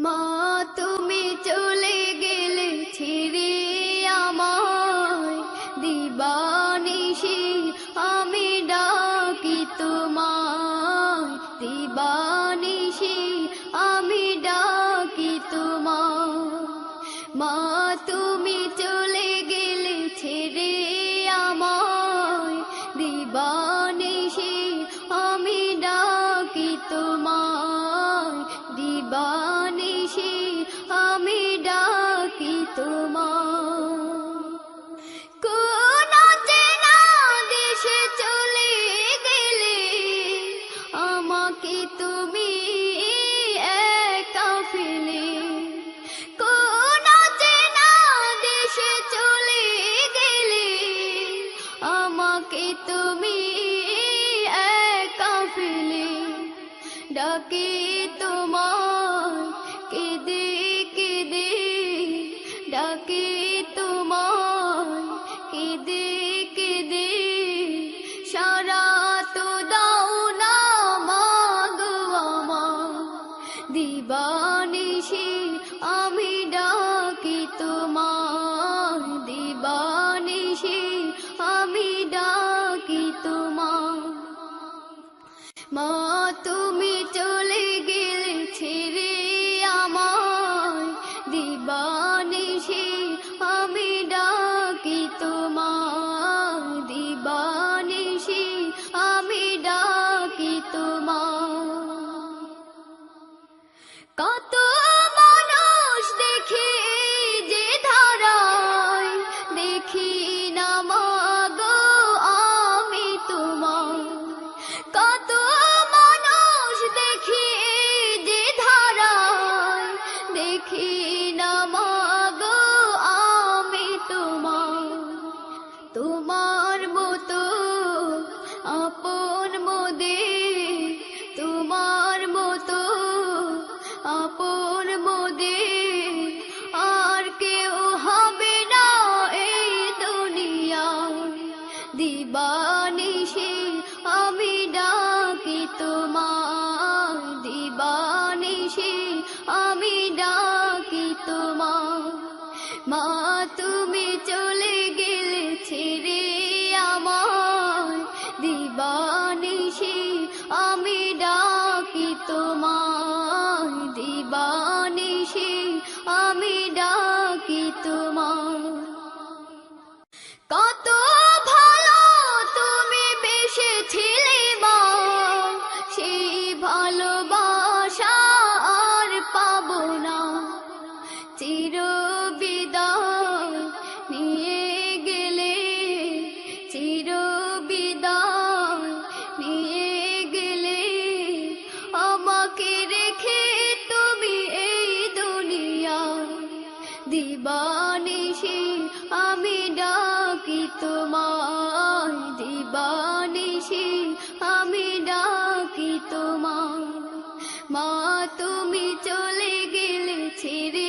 মা তুমি চলে গেলে ছেড়ে আমায়, দিবানিশি আমি ডাকি তোমায়, দিবানিশি আমি ডাকি তোমায়। মা তুমি চলে গেলে ছেড়ে আমায়, দিবানিশি আমি ডাকি তোমায়, দিবানিশি আমি ডাকি তোমায়। কোন চেনা দেশে চলে গেলে আমাকে তুমি একা ফেলে, কোন চেনা দেশে চলে গেলে আমাকে তুমি একা ফেলে। ডাকে তোমায় কেঁদে কেঁদে, ডাকে তোমায় কেঁদে কেঁদে, সারা তো দাও না মাগো আমার, দিবানিশি আমি ডাকি তোমায়, দিবানিশি আমি ডাকি তোমায়। মা তুমি চলে গেলে ছেড়ে আমায়, দিবানিশি আমি ডাকি তোমায়, দিবানিশি আমি ডাকি তোমায়। কত মানুষ দেখি যে ধারায়, দেখি না মাগো আমি তোমায়। কত মানুষ দেখি যে ধারায়, দেখি না মাগো আমি তোমায়। তোমার মতো আপন মোদের, তোমার মতো আপন মোদের আর কেউ হবে না এই দুনিয়ায়, দিবানিশি আমি ডাকি তোমায়, দিবানিশি আমি ডাকি তোমায়। মা তুমি চলে গেলে ছেড়ে আমায়, দিবানিশি আমি ডাকি তোমায়, দিবানিশি আমি ডাকি তোমায়। কত ভালো তুমি বেসেছিলে মা, সেই ভালোবাসা আর পাবো না। চির বিদায় নিয়ে গেলে, চির বিদায় নিয়ে গেলে, আমাকে রেখে তুমি এই দুনিয়ায়, দিবানিশি আমি ডাকি তোমায়, দিবানিশি আমি ডাকি তোমায়। মা তুমি চলে গেলে ছেড়ে